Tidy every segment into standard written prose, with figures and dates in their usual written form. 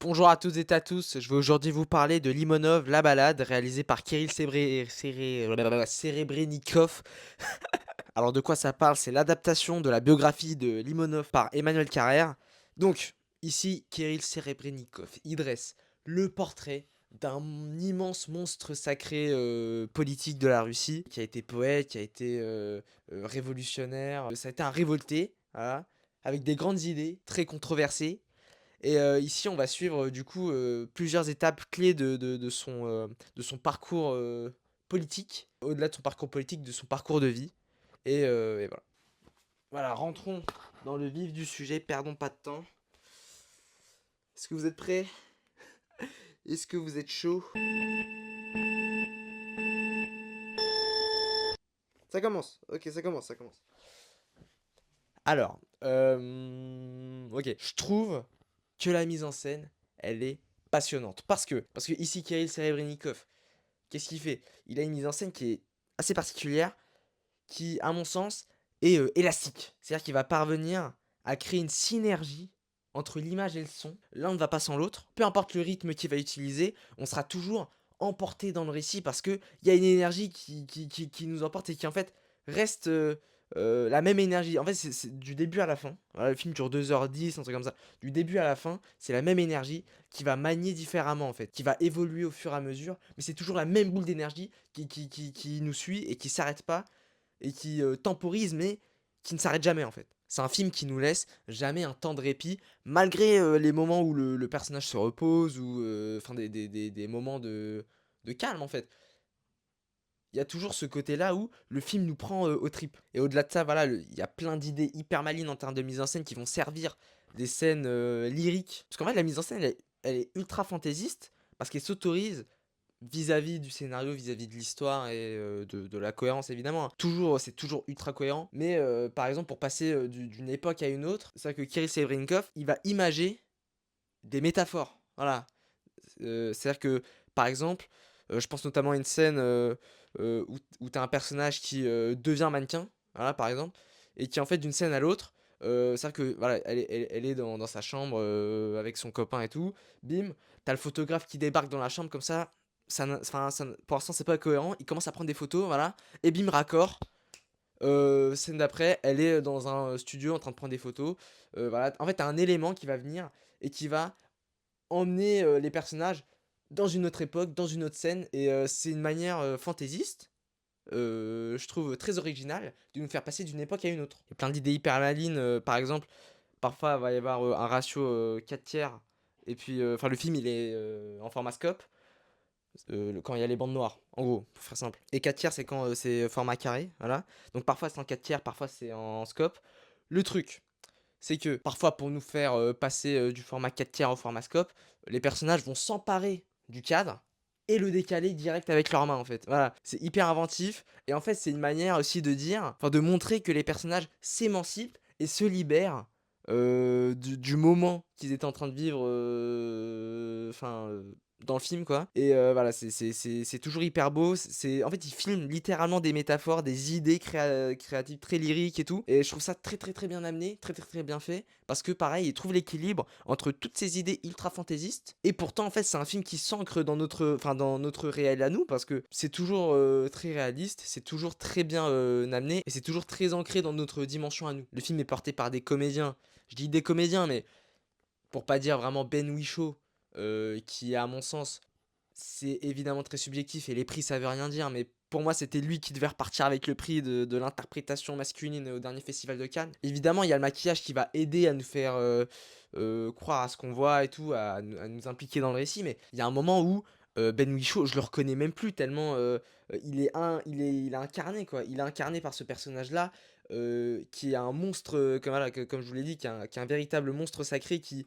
Bonjour à toutes et à tous, je vais aujourd'hui vous parler de Limonov, la balade, réalisée par Kirill Serebrennikov. Alors de quoi ça parle? C'est l'adaptation de la biographie de Limonov par Emmanuel Carrère. Donc, ici, Kirill Serebrennikov, il dresse le portrait d'un immense monstre sacré politique de la Russie, qui a été poète, qui a été révolutionnaire. Ça a été un révolté, voilà, avec des grandes idées, très controversées. Et ici, on va suivre du coup plusieurs étapes clés de son parcours politique, au-delà de son parcours politique, de son parcours de vie. Et voilà. Voilà, rentrons dans le vif du sujet, perdons pas de temps. Est-ce que vous êtes prêts? Est-ce que vous êtes chaud? Ça commence, ok, ça commence, ça commence. Alors, ok, je trouve que la mise en scène, elle est passionnante. Parce que ici, Kirill Serebrennikov, qu'est-ce qu'il fait? Il a une mise en scène qui est assez particulière, qui, à mon sens, est élastique. C'est-à-dire qu'il va parvenir à créer une synergie entre l'image et le son. L'un ne va pas sans l'autre. Peu importe le rythme qu'il va utiliser, on sera toujours emporté dans le récit parce qu'il y a une énergie qui nous emporte et qui en fait reste la même énergie. En fait, c'est du début à la fin. Voilà, le film dure 2h10, un truc comme ça. Du début à la fin, c'est la même énergie qui va manier différemment en fait, qui va évoluer au fur et à mesure, mais c'est toujours la même boule d'énergie qui nous suit et qui s'arrête pas et qui temporise, mais qui ne s'arrête jamais en fait. C'est un film qui nous laisse jamais un temps de répit, malgré les moments où le personnage se repose, ou enfin des moments de calme en fait. Il y a toujours ce côté-là où le film nous prend aux tripes. Et au-delà de ça, voilà, il y a plein d'idées hyper malines en termes de mise en scène qui vont servir des scènes lyriques. Parce qu'en fait, la mise en scène, elle est ultra fantaisiste, parce qu'elle s'autorise vis-à-vis du scénario, vis-à-vis de l'histoire et de la cohérence évidemment, hein. Toujours, c'est toujours ultra cohérent. Mais par exemple, pour passer d'une époque à une autre, c'est vrai que Kirill Serebrennikov, il va imager des métaphores. Voilà. C'est-à-dire que, par exemple, je pense notamment à une scène où tu as un personnage qui devient mannequin, voilà, par exemple, et qui en fait d'une scène à l'autre, c'est-à-dire que voilà, elle est dans sa chambre avec son copain et tout, bim, t'as le photographe qui débarque dans la chambre comme ça, pour l'instant c'est pas cohérent, il commence à prendre des photos, voilà, et bim, raccord. Scène d'après, elle est dans un studio en train de prendre des photos. Voilà. En fait, t'as un élément qui va venir et qui va emmener les personnages dans une autre époque, dans une autre scène, et c'est une manière fantaisiste, je trouve très originale, de nous faire passer d'une époque à une autre. Il y a plein d'idées hyper malines, par exemple, parfois il va y avoir un ratio 4 tiers, et puis, enfin le film il est en format scope, quand il y a les bandes noires, en gros, pour faire simple. Et 4 tiers c'est quand c'est format carré, voilà. Donc parfois c'est en 4 tiers, parfois c'est en scope. Le truc, c'est que parfois pour nous faire passer du format 4 tiers au format scope, les personnages vont s'emparer du cadre et le décaler direct avec leurs mains en fait. Voilà, c'est hyper inventif et en fait c'est une manière aussi de dire, enfin de montrer que les personnages s'émancipent et se libèrent du moment qu'ils étaient en train de vivre, enfin dans le film quoi. Et voilà, c'est toujours hyper beau. En fait, il filme littéralement des métaphores, des idées créatives très lyriques et tout. Et je trouve ça très très très bien amené, très très très bien fait. Parce que pareil, il trouve l'équilibre entre toutes ces idées ultra fantaisistes. Et pourtant, en fait, c'est un film qui s'ancre dans notre réel à nous. Parce que c'est toujours très réaliste, c'est toujours très bien amené. Et c'est toujours très ancré dans notre dimension à nous. Le film est porté par des comédiens. Je dis des comédiens, mais pour pas dire vraiment Ben Whishaw, qui à mon sens, c'est évidemment très subjectif et les prix ça veut rien dire, mais pour moi c'était lui qui devait repartir avec le prix de l'interprétation masculine au dernier festival de Cannes. Évidemment il y a le maquillage qui va aider à nous faire croire à ce qu'on voit et tout, à nous impliquer dans le récit, mais il y a un moment où Ben Whishaw, je le reconnais même plus tellement il est incarné quoi, il est incarné par ce personnage là, qui est un monstre, comme je vous l'ai dit, qui est un véritable monstre sacré qui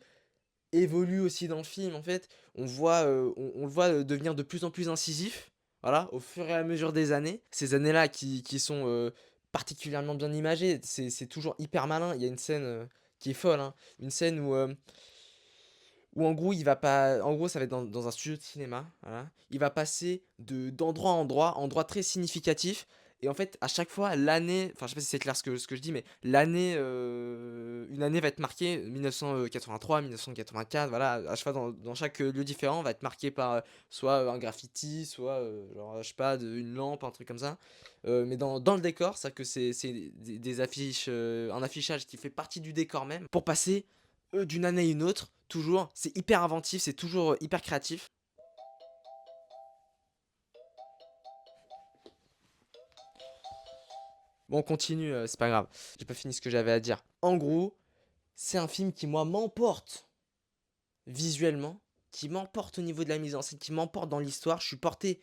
évolue aussi dans le film en fait. On le voit devenir de plus en plus incisif, voilà, au fur et à mesure des années. Ces années-là qui sont particulièrement bien imagées, c'est toujours hyper malin. Il y a une scène qui est folle, hein. Une scène où en gros, il va pas. En gros, ça va être dans un studio de cinéma, voilà. Il va passer d'endroit en endroit très significatif. Et en fait, à chaque fois, l'année, enfin, je sais pas si c'est clair ce que je dis, mais l'année, une année va être marquée, 1983, 1984, voilà, à chaque fois dans chaque lieu différent, va être marqué par soit un graffiti, soit, genre, je sais pas, une lampe, un truc comme ça. Mais dans le décor, c'est que c'est des affiches, un affichage qui fait partie du décor même, pour passer d'une année à une autre, toujours. C'est hyper inventif, c'est toujours hyper créatif. Bon, on continue, c'est pas grave. J'ai pas fini ce que j'avais à dire. En gros, c'est un film qui, moi, m'emporte visuellement, qui m'emporte au niveau de la mise en scène, qui m'emporte dans l'histoire. Je suis porté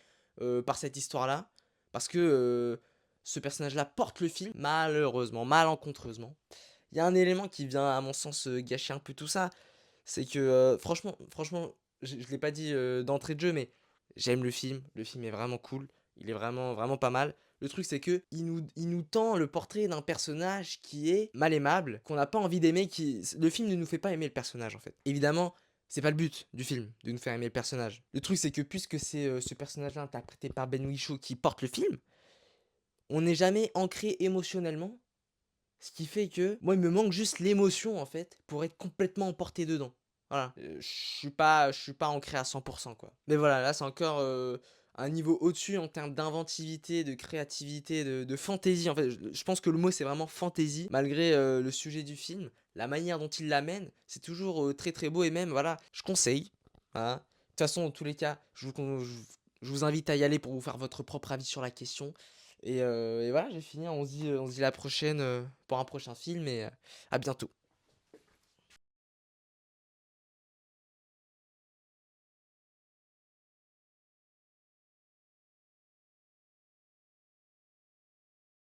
par cette histoire-là, parce que ce personnage-là porte le film, malheureusement, malencontreusement. Il y a un élément qui vient, à mon sens, gâcher un peu tout ça. C'est que, franchement, je l'ai pas dit d'entrée de jeu, mais j'aime le film. Le film est vraiment cool. Il est vraiment, vraiment pas mal. Le truc, c'est que il nous tend le portrait d'un personnage qui est mal aimable, qu'on n'a pas envie d'aimer. Le film ne nous fait pas aimer le personnage, en fait. Évidemment, c'est pas le but du film, de nous faire aimer le personnage. Le truc, c'est que puisque c'est ce personnage-là interprété par Ben Whishaw qui porte le film, on n'est jamais ancré émotionnellement. Ce qui fait que moi, il me manque juste l'émotion, en fait, pour être complètement emporté dedans. Voilà. Je suis pas ancré à 100%, quoi. Mais voilà, là, c'est encore un niveau au-dessus en termes d'inventivité, de créativité, de fantaisie. En fait, je pense que le mot, c'est vraiment fantaisie, malgré le sujet du film. La manière dont il l'amène, c'est toujours très très beau. Et même, voilà, je conseille. Voilà. De toute façon, dans tous les cas, je vous invite à y aller pour vous faire votre propre avis sur la question. Et voilà, j'ai fini. On se dit la prochaine pour un prochain film et à bientôt.